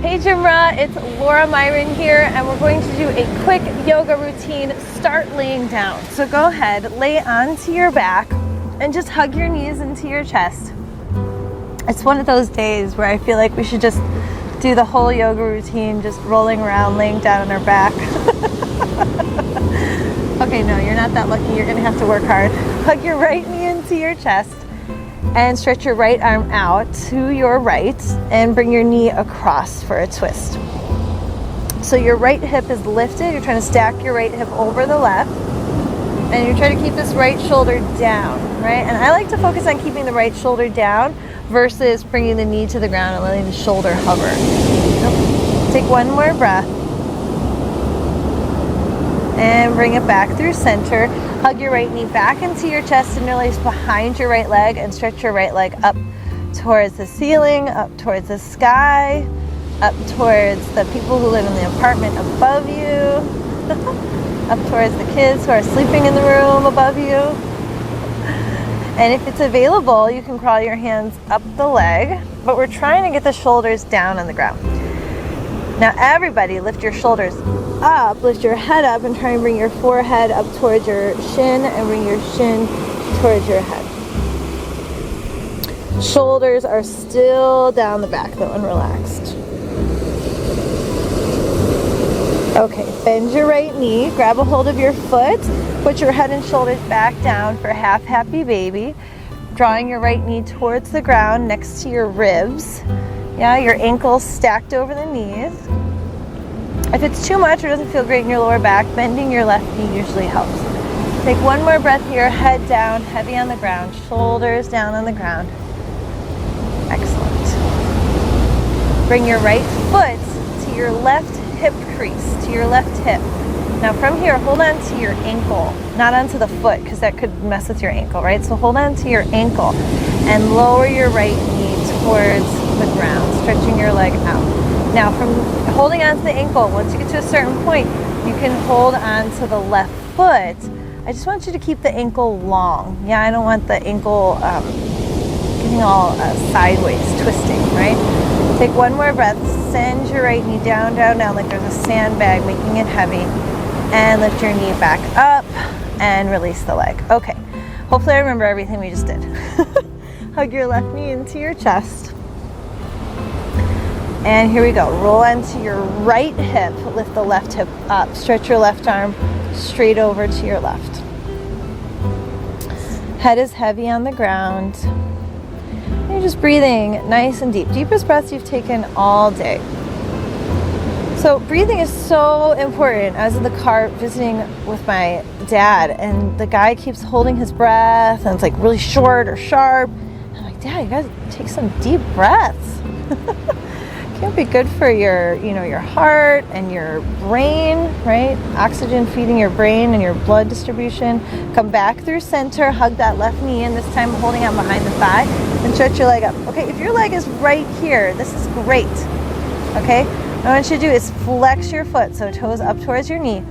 Hey GymRa, it's Laura Myron here, and we're going to do a quick yoga routine. Start laying down. So go ahead, lay onto your back and just hug your knees into your chest. It's one of those days where I feel like we should just do the whole yoga routine, just rolling around, laying down on our back. Okay, no, you're not that lucky. You're gonna have to work hard. Hug your right knee into your chest and stretch your right arm out to your right and bring your knee across for a twist. So your right hip is lifted. You're trying to stack your right hip over the left, and you're trying to keep this right shoulder down, right? And I like to focus on keeping the right shoulder down versus bringing the knee to the ground and letting the shoulder hover. Take one more breath and bring it back through center. Hug your right knee back into your chest and release behind your right leg and stretch your right leg up towards the ceiling, up towards the sky, up towards the people who live in the apartment above you, up towards the kids who are sleeping in the room above you. And if it's available, you can crawl your hands up the leg, but we're trying to get the shoulders down on the ground. Now everybody lift your shoulders up, lift your head up, and try and bring your forehead up towards your shin and bring your shin towards your head. Shoulders are still down the back though and relaxed. Okay, bend your right knee, grab a hold of your foot, put your head and shoulders back down for half happy baby, drawing your right knee towards the ground next to your ribs. Yeah, your ankles stacked over the knees. If it's too much or doesn't feel great in your lower back, bending your left knee usually helps. Take one more breath here, head down, heavy on the ground, shoulders down on the ground. Excellent. Bring your right foot to your left hip crease, to your left hip. Now from here, hold on to your ankle, not onto the foot, because that could mess with your ankle, right? So hold on to your ankle and lower your right knee towards the ground, stretching your leg out. Now from holding on to the ankle, once you get to a certain point, you can hold on to the left foot. I just want you to keep the ankle long. Yeah, I don't want the ankle getting all sideways, twisting, right? Take one more breath, send your right knee down, down, down, like there's a sandbag, making it heavy. And lift your knee back up and release the leg. Okay, hopefully I remember everything we just did. Hug your left knee into your chest. And here we go. Roll onto your right hip. Lift the left hip up. Stretch your left arm straight over to your left. Head is heavy on the ground. You're just breathing nice and deep. Deepest breaths you've taken all day. So breathing is so important. I was in the car visiting with my dad, and the guy keeps holding his breath, and it's like really short or sharp. I'm like, Dad, you gotta take some deep breaths. Can't be good for your, your heart and your brain, right? Oxygen feeding your brain and your blood distribution. Come back through center, hug that left knee in, this time holding on behind the thigh, and stretch your leg up. Okay, if your leg is right here, this is great, okay? What I want you to do is flex your foot, so toes up towards your knee,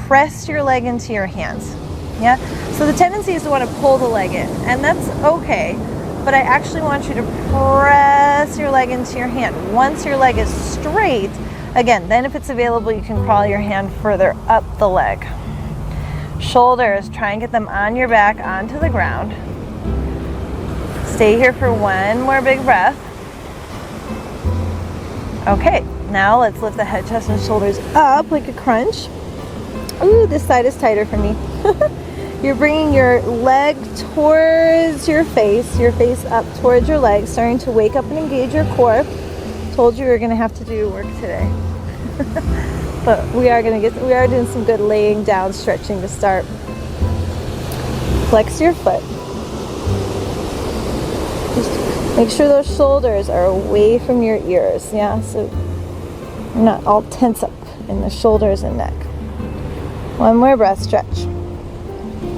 press your leg into your hands, yeah? So the tendency is to want to pull the leg in, and that's okay. But I actually want you to press your leg into your hand. Once your leg is straight, again, then if it's available, you can crawl your hand further up the leg. Shoulders, try and get them on your back, onto the ground. Stay here for one more big breath. Okay, now let's lift the head, chest, and shoulders up like a crunch. Ooh, this side is tighter for me. You're bringing your leg towards your face up towards your leg, starting to wake up and engage your core. Told you we were going to have to do work today. But we are doing some good laying down stretching to start. Flex your foot. Just make sure those shoulders are away from your ears, yeah? So you're not all tense up in the shoulders and neck. One more breath, stretch.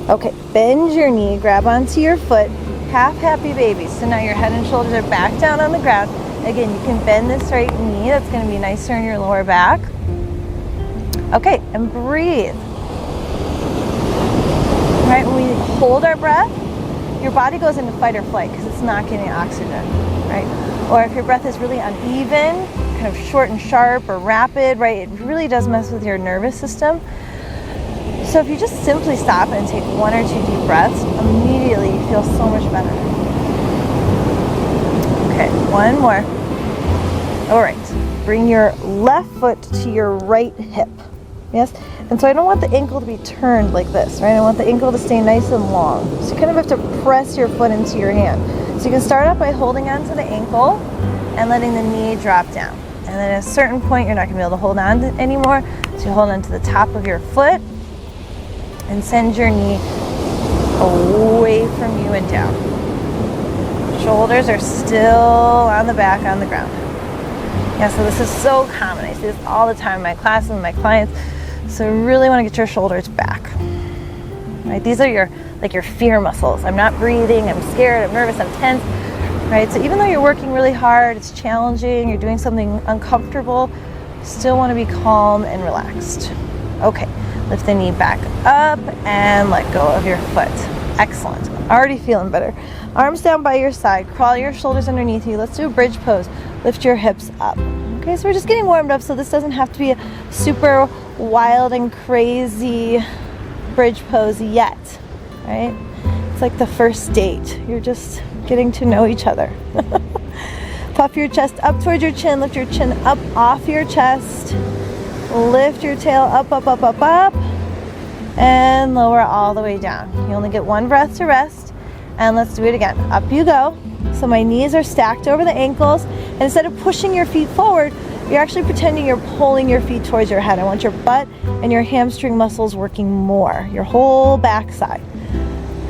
Okay, bend your knee, grab onto your foot, half happy baby. So now your head and shoulders are back down on the ground. Again, you can bend this right knee. That's going to be nicer in your lower back. Okay, and breathe. Right, when we hold our breath, your body goes into fight or flight because it's not getting oxygen, right? Or if your breath is really uneven, kind of short and sharp or rapid, right? It really does mess with your nervous system. So if you just simply stop and take 1 or 2 deep breaths, immediately you feel so much better. Okay, one more. All right, bring your left foot to your right hip. Yes, and so I don't want the ankle to be turned like this, right? I want the ankle to stay nice and long. So you kind of have to press your foot into your hand. So you can start out by holding onto the ankle and letting the knee drop down. And then at a certain point, you're not gonna be able to hold on to it anymore. So you hold on to the top of your foot and send your knee away from you and down. Shoulders are still on the back, on the ground. Yeah, so this is so common. I see this all the time in my classes and my clients. So really want to get your shoulders back. Right? These are your fear muscles. I'm not breathing, I'm scared, I'm nervous, I'm tense. Right? So even though you're working really hard, it's challenging, you're doing something uncomfortable, you still want to be calm and relaxed. Okay, lift the knee back up and let go of your foot. Excellent. Already feeling better. Arms down by your side, crawl your shoulders underneath you. Let's do a bridge pose. Lift your hips up. Okay, so we're just getting warmed up, so this doesn't have to be a super wild and crazy bridge pose yet, right? It's like the first date. You're just getting to know each other. Puff your chest up towards your chin. Lift your chin up off your chest. Lift your tail up, up, up, up, up. And lower all the way down. You only get 1 breath to rest. And let's do it again. Up you go. So my knees are stacked over the ankles. And instead of pushing your feet forward, you're actually pretending you're pulling your feet towards your head. I want your butt and your hamstring muscles working more. Your whole backside.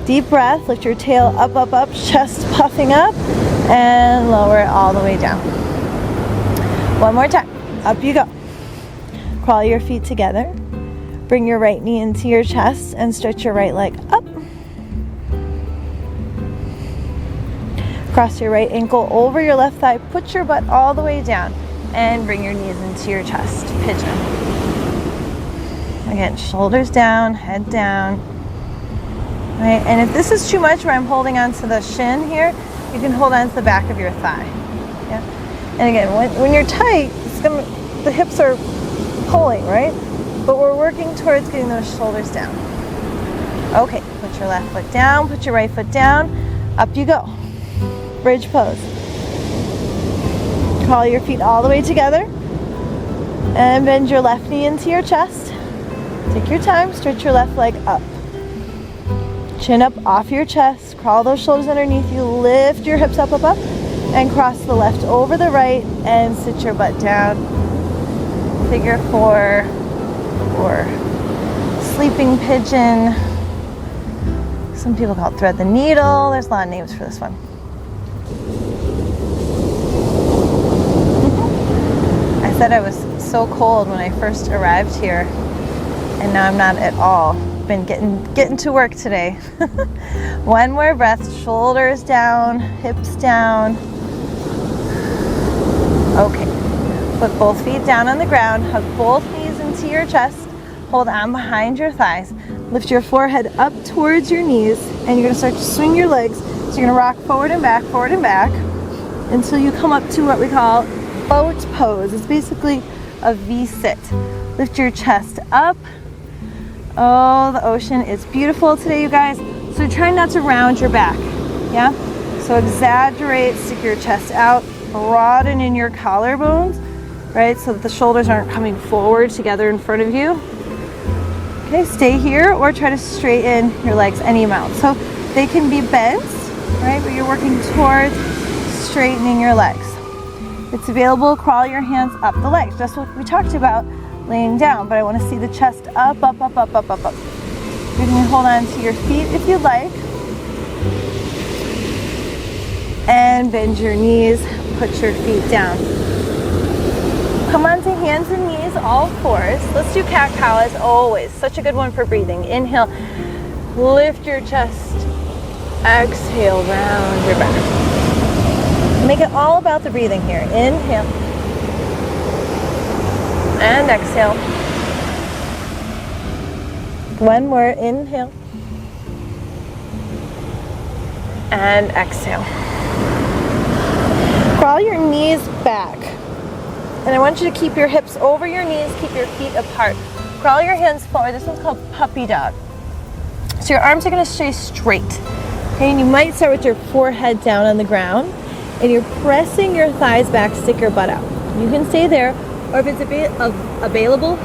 Deep breath. Lift your tail up, up, up. Chest puffing up. And lower it all the way down. One more time. Up you go. Crawl your feet together. Bring your right knee into your chest and stretch your right leg up. Cross your right ankle over your left thigh. Put your butt all the way down and bring your knees into your chest. Pigeon. Again, shoulders down, head down. Right? And if this is too much where I'm holding onto the shin here, you can hold on to the back of your thigh. Yeah? And again, when you're tight, the hips are pulling, right? But we're working towards getting those shoulders down. Okay, put your left foot down, put your right foot down. Up you go. Bridge pose. Crawl your feet all the way together. And bend your left knee into your chest. Take your time, stretch your left leg up. Chin up off your chest. Crawl those shoulders underneath you. Lift your hips up, up, up. And cross the left over the right and sit your butt down. Figure 4. Or sleeping pigeon. Some people call it thread the needle. There's a lot of names for this one. I said I was so cold when I first arrived here, and now I'm not at all. Been getting to work today. One more breath. Shoulders down, hips down. Okay. Put both feet down on the ground. Hug both knees into your chest. Hold on behind your thighs. Lift your forehead up towards your knees, and you're going to start to swing your legs. So you're going to rock forward and back, until you come up to what we call boat pose. It's basically a V-sit. Lift your chest up. Oh, the ocean is beautiful today, you guys. So try not to round your back. Yeah? So exaggerate, stick your chest out, broaden in your collarbones, right? So that the shoulders aren't coming forward together in front of you. Okay, stay here or try to straighten your legs any amount. So they can be bent, right? But you're working towards straightening your legs. If it's available, crawl your hands up the legs. Just what we talked about laying down, but I want to see the chest up, up, up, up, up, up, up. You can hold on to your feet if you'd like. And bend your knees, put your feet down. Come onto hands and knees, all fours. Let's do cat-cow as always. Such a good one for breathing. Inhale, lift your chest. Exhale, round your back. Make it all about the breathing here. Inhale. And exhale. One more. Inhale. And exhale. Crawl your knees back. And I want you to keep your hips over your knees, keep your feet apart. Crawl your hands forward. This one's called puppy dog. So your arms are going to stay straight. Okay, and you might start with your forehead down on the ground, and you're pressing your thighs back, stick your butt out. You can stay there, or if it's available,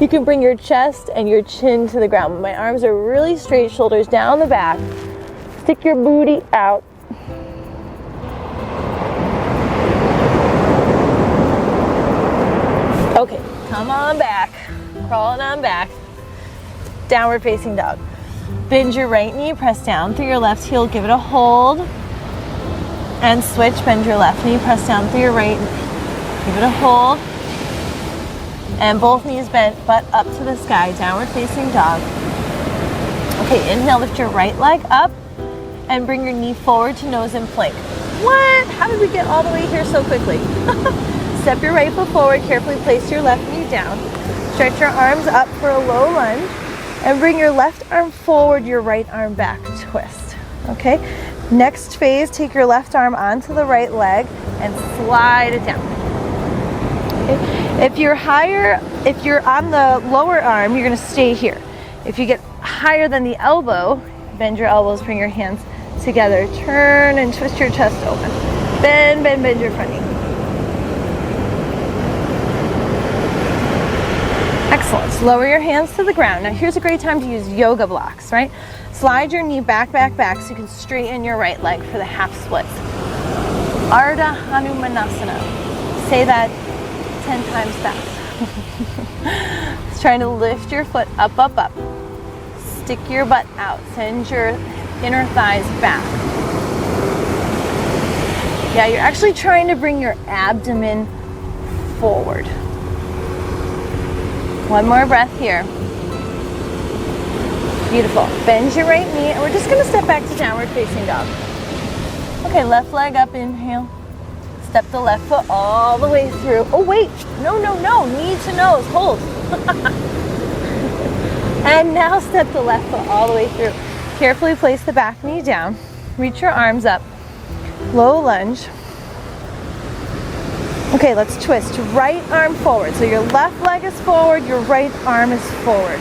you can bring your chest and your chin to the ground. My arms are really straight, shoulders down the back. Stick your booty out. Okay, come on back. Crawling on back. Downward facing dog. Bend your right knee, press down through your left heel, give it a hold. And switch, bend your left knee, press down through your right, give it a hold. And both knees bent, butt up to the sky, downward facing dog. Okay, inhale, lift your right leg up and bring your knee forward to nose in plank. What? How did we get all the way here so quickly? Step your right foot forward, carefully place your left knee down. Stretch your arms up for a low lunge and bring your left arm forward, your right arm back, twist. Okay, next phase, take your left arm onto the right leg and slide it down. Okay. If you're on the lower arm, you're gonna stay here. If you get higher than the elbow, bend your elbows, bring your hands together, turn and twist your chest open. Bend your front knee. Excellent. Lower your hands to the ground. Now here's a great time to use yoga blocks, right? Slide your knee back so you can straighten your right leg for the half splits. Ardha Hanumanasana. Say that 10 times fast. It's trying to lift your foot up. Stick your butt out. Send your inner thighs back. Yeah, you're actually trying to bring your abdomen forward. One more breath here. Beautiful. Bend your right knee, and we're just going to step back to downward facing dog. Okay, left leg up, inhale. Step the left foot all the way through. Oh wait, no, knee to nose, hold. And now step the left foot all the way through. Carefully place the back knee down. Reach your arms up. Low lunge. Okay, let's twist. Right arm forward. So your left leg is forward, your right arm is forward.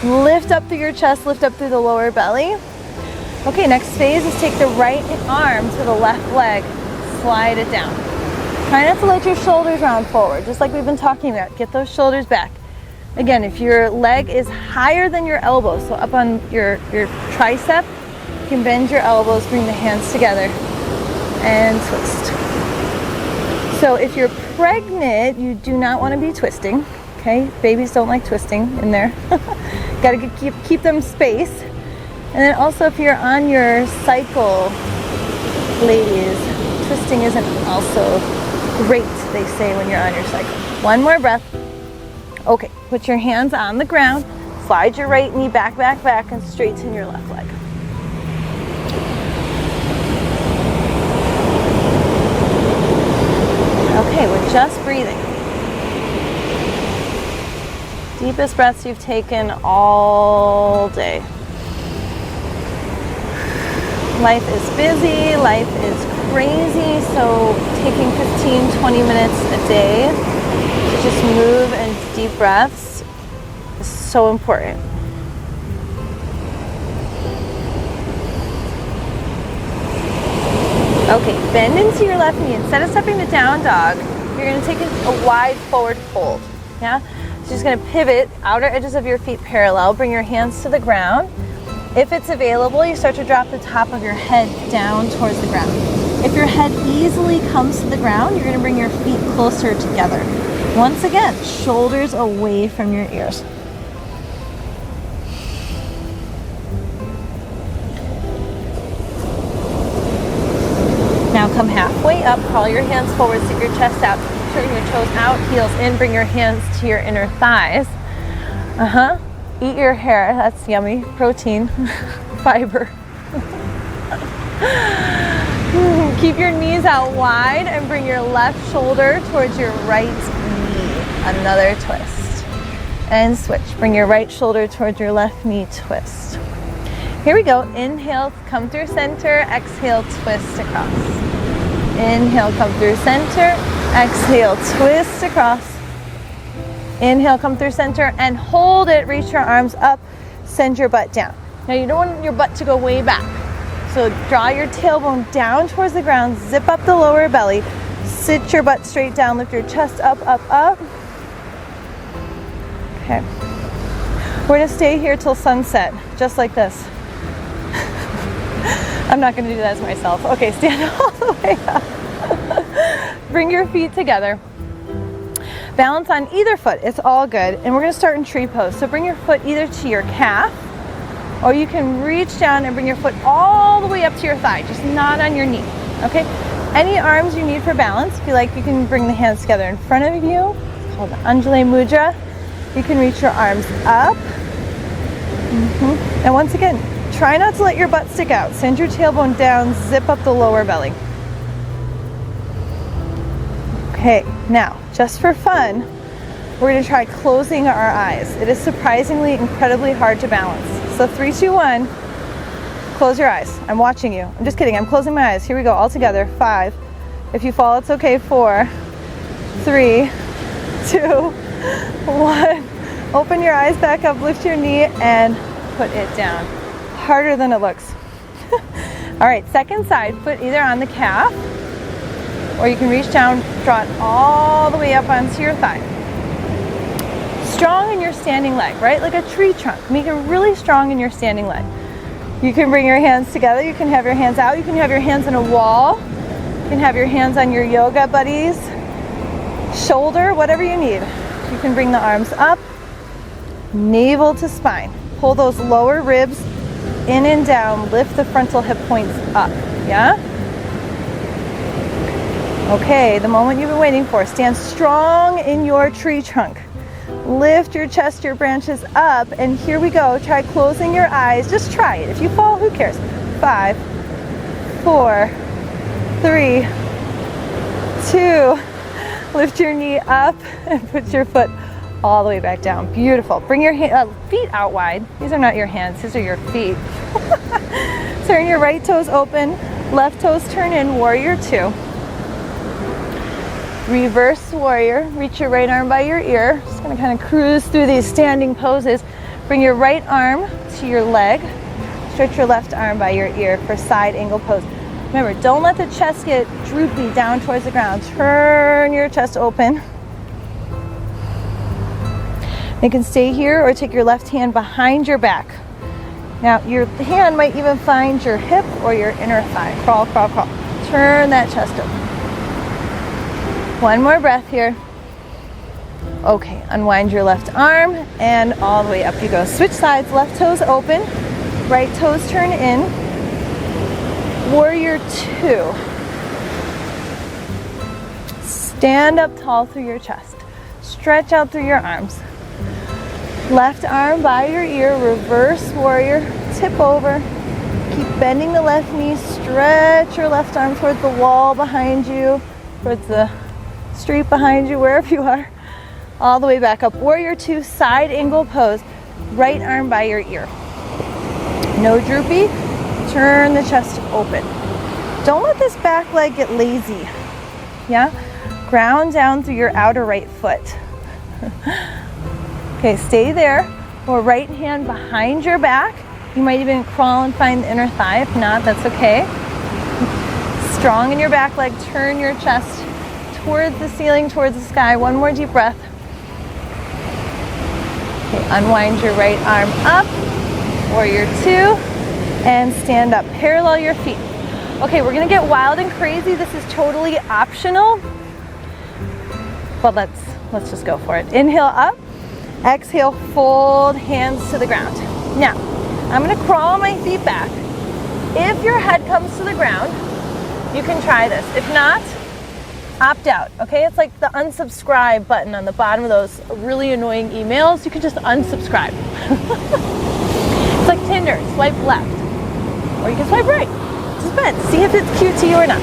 Lift up through your chest, lift up through the lower belly. Okay, next phase is take the right arm to the left leg, slide it down. Try not to let your shoulders round forward, just like we've been talking about. Get those shoulders back. Again, if your leg is higher than your elbow, so up on your tricep, you can bend your elbows, bring the hands together, and twist. So if you're pregnant, you do not want to be twisting, okay? Babies don't like twisting in there. Gotta keep them spaced. And then also if you're on your cycle, ladies, twisting isn't also great, they say, when you're on your cycle. One more breath. Okay, put your hands on the ground, slide your right knee back, and straighten your left leg. Okay, we're just breathing. Deepest breaths you've taken all day. Life is busy, life is crazy, so taking 15-20 minutes a day to just move and deep breaths is so important. Okay, bend into your left knee. Instead of stepping to down dog, you're going to take a wide forward fold. Yeah? So just going to pivot, outer edges of your feet parallel, bring your hands to the ground. If it's available, you start to drop the top of your head down towards the ground. If your head easily comes to the ground, you're going to bring your feet closer together. Once again, shoulders away from your ears. Now come halfway up, crawl your hands forward, stick your chest out, turn your toes out, heels in, bring your hands to your inner thighs. Eat your hair, that's yummy. Protein, fiber. Keep your knees out wide and bring your left shoulder towards your right knee. Another twist. And switch. Bring your right shoulder towards your left knee, twist. Here we go. Inhale, come through center. Exhale, twist across. Inhale, come through center. Exhale, twist across. Inhale, come through center and hold it. Reach your arms up, send your butt down. Now you don't want your butt to go way back. So draw your tailbone down towards the ground, zip up the lower belly, sit your butt straight down, lift your chest up, up, up. Okay. We're gonna stay here till sunset, just like this. I'm not gonna do that as myself. Okay, stand all the way up. Bring your feet together. Balance on either foot, it's all good. And we're gonna start in tree pose. So bring your foot either to your calf, or you can reach down and bring your foot all the way up to your thigh, just not on your knee, okay? Any arms you need for balance, if you like, you can bring the hands together in front of you. It's called the Ujjayi Mudra. You can reach your arms up. And once again, try not to let your butt stick out. Send your tailbone down, zip up the lower belly. Okay, now, just for fun, we're gonna try closing our eyes. It is surprisingly incredibly hard to balance. So 3, 2, 1, close your eyes. I'm watching you. I'm just kidding, I'm closing my eyes. Here we go, all together. 5. If you fall, it's okay. 4, 3, 2, 1. Open your eyes back up, lift your knee, and put it down. Harder than it looks. All right, second side, foot either on the calf, or you can reach down, draw it all the way up onto your thigh. Strong in your standing leg, right? Like a tree trunk. Make it really strong in your standing leg. You can bring your hands together. You can have your hands out. You can have your hands on a wall. You can have your hands on your yoga buddies, shoulder, whatever you need. You can bring the arms up, navel to spine. Pull those lower ribs in and down. Lift the frontal hip points up, yeah? Okay, the moment you've been waiting for. Stand strong in your tree trunk. Lift your chest, your branches up, and here we go. Try closing your eyes. Just try it. If you fall, who cares? 5, 4, 3, 2. Lift your knee up and put your foot all the way back down. Beautiful. Bring your feet out wide. These are not your hands, these are your feet. Turn your right toes open, left toes turn in, warrior 2. Reverse warrior, reach your right arm by your ear. Just gonna kind of cruise through these standing poses. Bring your right arm to your leg. Stretch your left arm by your ear for side angle pose. Remember, don't let the chest get droopy down towards the ground. Turn your chest open. You can stay here or take your left hand behind your back. Now, your hand might even find your hip or your inner thigh. Crawl, crawl, crawl. Turn that chest open. One more breath here. Okay, unwind your left arm and all the way up you go. Switch sides, left toes open, right toes turn in. Warrior 2. Stand up tall through your chest. Stretch out through your arms. Left arm by your ear, reverse warrior, tip over. Keep bending the left knee, stretch your left arm towards the wall behind you, towards the street behind you, wherever you are. All the way back up. Warrior 2, side angle pose. Right arm by your ear. No droopy. Turn the chest open. Don't let this back leg get lazy. Yeah? Ground down through your outer right foot. Okay, stay there. Or right hand behind your back. You might even crawl and find the inner thigh. If not, that's okay. Strong in your back leg. Turn your chest towards the ceiling, towards the sky. One more deep breath. Okay, unwind your right arm up. Warrior 2. And stand up. Parallel your feet. Okay, we're gonna get wild and crazy. This is totally optional. But let's just go for it. Inhale up. Exhale, fold hands to the ground. Now, I'm gonna crawl my feet back. If your head comes to the ground, you can try this. If not, opt out, okay? It's like the unsubscribe button on the bottom of those really annoying emails. You can just unsubscribe. It's like Tinder, swipe left. Or you can swipe right. Just bet, see if it's cute to you or not.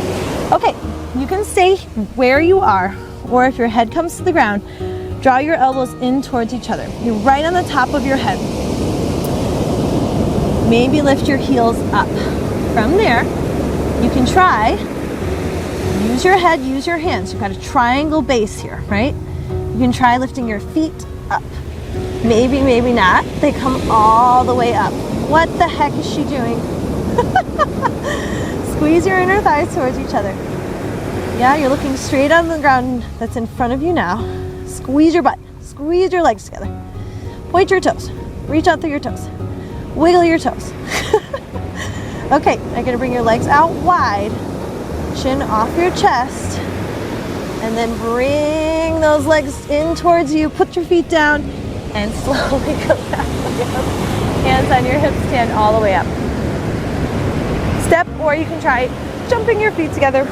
Okay, you can stay where you are, or if your head comes to the ground, draw your elbows in towards each other. You're right on the top of your head. Maybe lift your heels up. From there, you can try use your head, use your hands. You've got a triangle base here, right? You can try lifting your feet up. Maybe, maybe not. They come all the way up. What the heck is she doing? Squeeze your inner thighs towards each other. Yeah, you're looking straight on the ground that's in front of you now. Squeeze your butt. Squeeze your legs together. Point your toes. Reach out through your toes. Wiggle your toes. Okay, I'm gonna bring your legs out wide. Chin off your chest. And then bring those legs in towards you. Put your feet down and slowly go back. Hands on your hips, stand all the way up. Step, or you can try jumping your feet together.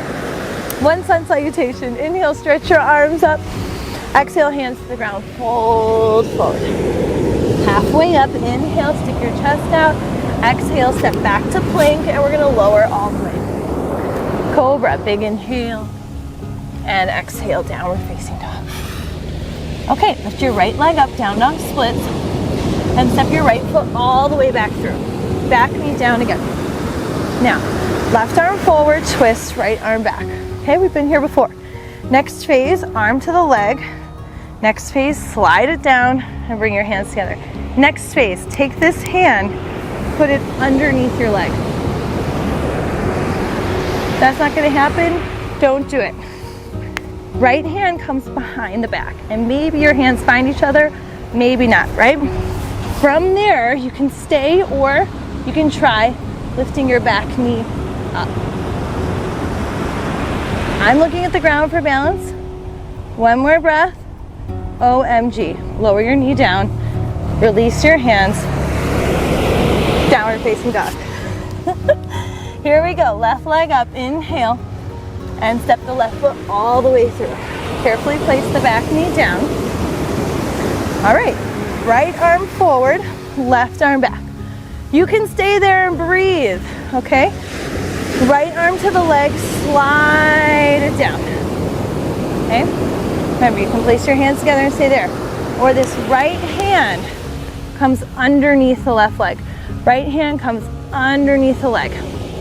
One sun salutation. Inhale, stretch your arms up. Exhale, hands to the ground. Fold forward. Halfway up, inhale, stick your chest out. Exhale, step back to plank, and we're gonna lower all the way. Cobra, big inhale. And exhale, downward facing dog. Okay, lift your right leg up, down dog splits. And step your right foot all the way back through. Back knee down again. Now, left arm forward, twist, right arm back. Okay, we've been here before. Next phase, arm to the leg. Next phase, slide it down and bring your hands together. Next phase, take this hand, put it underneath your leg. That's not gonna happen, don't do it. Right hand comes behind the back, and maybe your hands find each other, maybe not, right? From there, you can stay, or you can try lifting your back knee up. I'm looking at the ground for balance. One more breath. OMG. Lower your knee down. Release your hands. Downward facing dog. Here we go. Left leg up. Inhale. And step the left foot all the way through. Carefully place the back knee down. All right. Right arm forward. Left arm back. You can stay there and breathe, okay? Right arm to the leg, slide it down, okay? Remember, you can place your hands together and stay there. Or this right hand comes underneath the left leg. Right hand comes underneath the leg.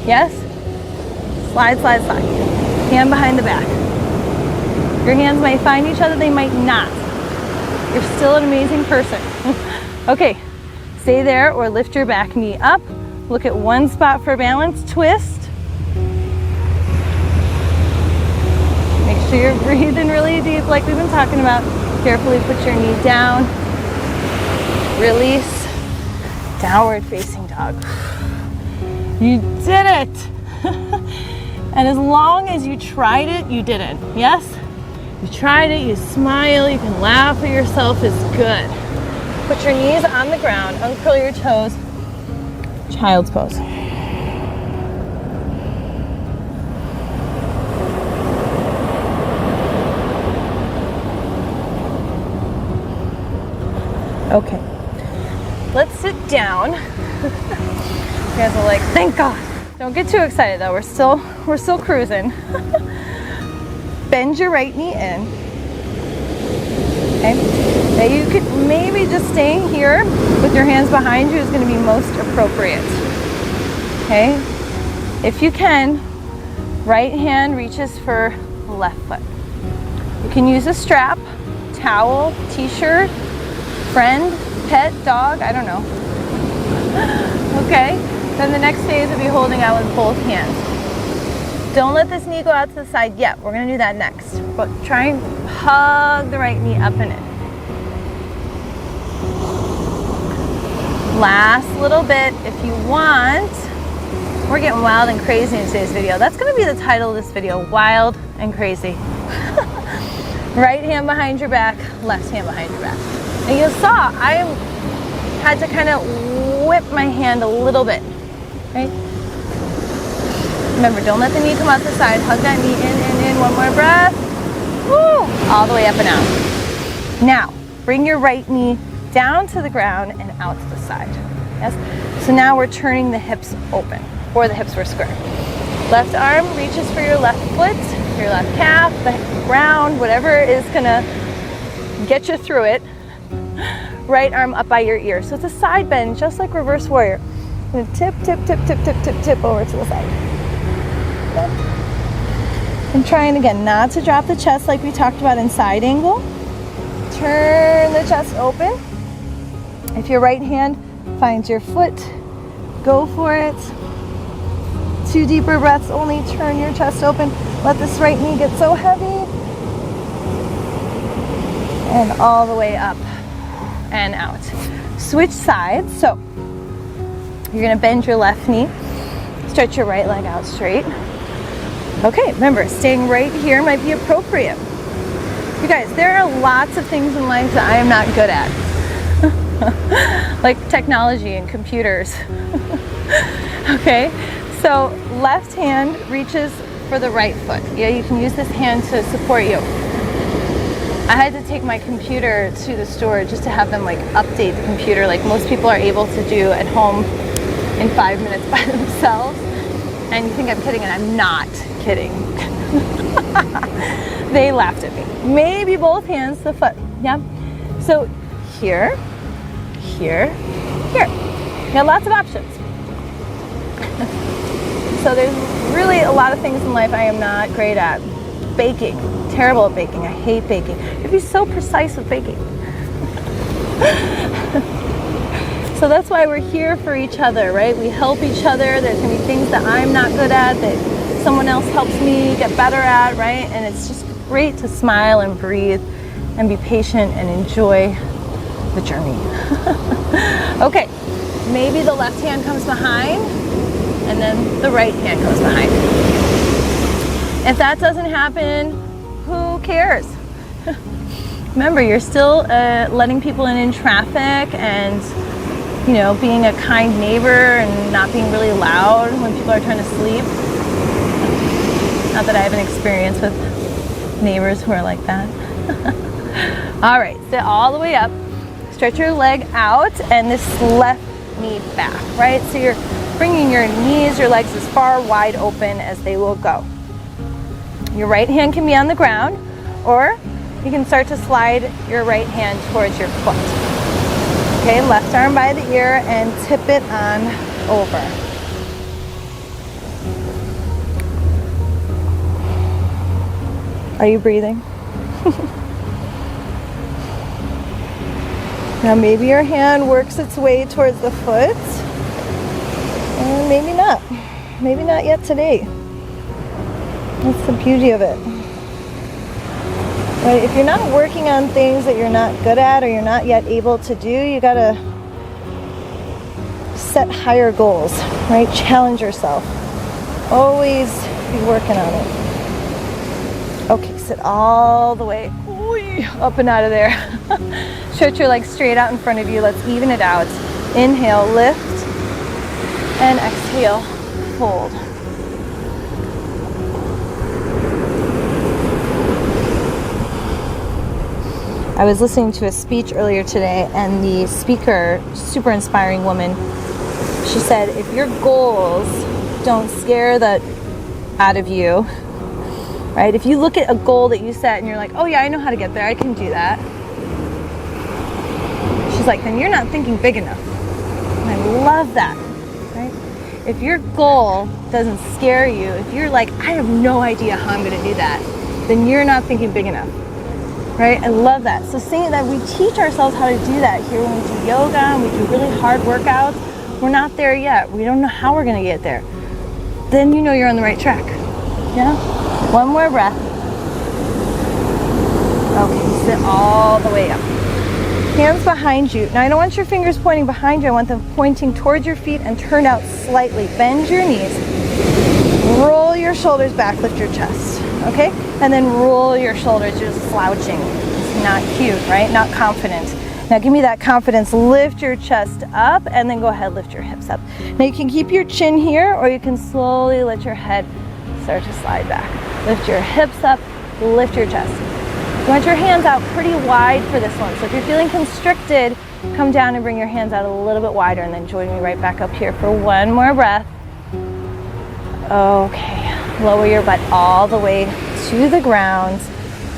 Yes? Slide, slide, slide. Hand behind the back. Your hands might find each other, they might not. You're still an amazing person. Okay. Stay there or lift your back knee up. Look at one spot for balance, twist. Make sure you're breathing really deep like we've been talking about. Carefully put your knee down. Release. Downward facing dog. You did it. And as long as you tried it, you did it. Yes? You tried it, you smile, you can laugh at yourself, it's good. Put your knees on the ground, uncurl your toes, child's pose. Okay, let's sit down. You guys are like, thank God. Don't get too excited though, we're still cruising. Bend your right knee in. Okay. Now you could maybe just staying here with your hands behind you is going to be most appropriate. Okay? If you can, right hand reaches for left foot. You can use a strap, towel, t-shirt, friend, pet, dog, I don't know. Okay? Then the next phase will be holding out with both hands. Don't let this knee go out to the side yet. We're going to do that next. But try and hug the right knee up and in. Last little bit, if you want. We're getting wild and crazy in today's video. That's going to be the title of this video, Wild and Crazy. Right hand behind your back, left hand behind your back. And you saw, I had to kind of whip my hand a little bit, right? Remember, don't let the knee come out the side. Hug that knee in. One more breath. Woo! All the way up and out. Now, bring your right knee down to the ground and out to the side. Yes? So now we're turning the hips open, or the hips were square. Left arm reaches for your left foot, your left calf, the ground, whatever is gonna get you through it. Right arm up by your ear. So it's a side bend, just like reverse warrior. I'm gonna tip over to the side. And trying again not to drop the chest like we talked about in side angle. Turn the chest open. If your right hand finds your foot, go for it. 2 deeper breaths only. Turn your chest open. Let this right knee get so heavy. And all the way up and out. Switch sides. So you're gonna bend your left knee. Stretch your right leg out straight. Okay, remember, staying right here might be appropriate. You guys, there are lots of things in life that I am not good at. Like technology and computers. Okay, so left hand reaches for the right foot. Yeah, you can use this hand to support you. I had to take my computer to the store just to have them like update the computer like most people are able to do at home in 5 minutes by themselves. And you think I'm kidding, and I'm not kidding. They laughed at me. Maybe both hands, the foot, yeah? So here, here, here. You got lots of options. So there's really a lot of things in life I am not great at. Baking, terrible at baking. I hate baking. You have to be so precise with baking. So that's why we're here for each other, right? We help each other. There's gonna be things that I'm not good at that someone else helps me get better at, right? And it's just great to smile and breathe and be patient and enjoy the journey. Okay, maybe the left hand comes behind and then the right hand comes behind. If that doesn't happen, who cares? Remember, you're still letting people in traffic and, you know, being a kind neighbor and not being really loud when people are trying to sleep. Not that I have an experience with neighbors who are like that. All right, sit all the way up. Stretch your leg out and this left knee back, right? So you're bringing your knees, your legs as far wide open as they will go. Your right hand can be on the ground, or you can start to slide your right hand towards your foot. Okay, left arm by the ear and tip it on over. Are you breathing? Now maybe your hand works its way towards the foot, and maybe not. Maybe not yet today. That's the beauty of it. Right? If you're not working on things that you're not good at or you're not yet able to do, you gotta set higher goals, right? Challenge yourself. Always be working on it. Okay, sit all the way up and out of there. Stretch your legs straight out in front of you. Let's even it out. Inhale, lift, and exhale, fold. I was listening to a speech earlier today, and the speaker, super inspiring woman, she said, if your goals don't scare the out of you, right? If you look at a goal that you set and you're like, oh yeah, I know how to get there, I can do that. She's like, then you're not thinking big enough. And I love that, right? If your goal doesn't scare you, if you're like, I have no idea how I'm gonna do that, then you're not thinking big enough. Right? I love that. So seeing that we teach ourselves how to do that here when we do yoga and we do really hard workouts, we're not there yet. We don't know how we're going to get there. Then you know you're on the right track. Yeah? One more breath. Okay, sit all the way up. Hands behind you. Now I don't want your fingers pointing behind you. I want them pointing towards your feet and turn out slightly. Bend your knees. Roll your shoulders back, lift your chest. Okay? And then roll your shoulders, you're just slouching. It's not cute, right? Not confident. Now give me that confidence. Lift your chest up and then go ahead, lift your hips up. Now you can keep your chin here or you can slowly let your head start to slide back. Lift your hips up, lift your chest. You want your hands out pretty wide for this one. So if you're feeling constricted, come down and bring your hands out a little bit wider and then join me right back up here for one more breath. Okay. Lower your butt all the way to the ground.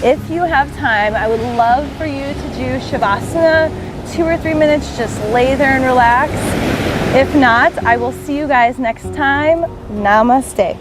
If you have time, I would love for you to do Shavasana, 2 or 3 minutes, just lay there and relax. If not, I will see you guys next time. Namaste.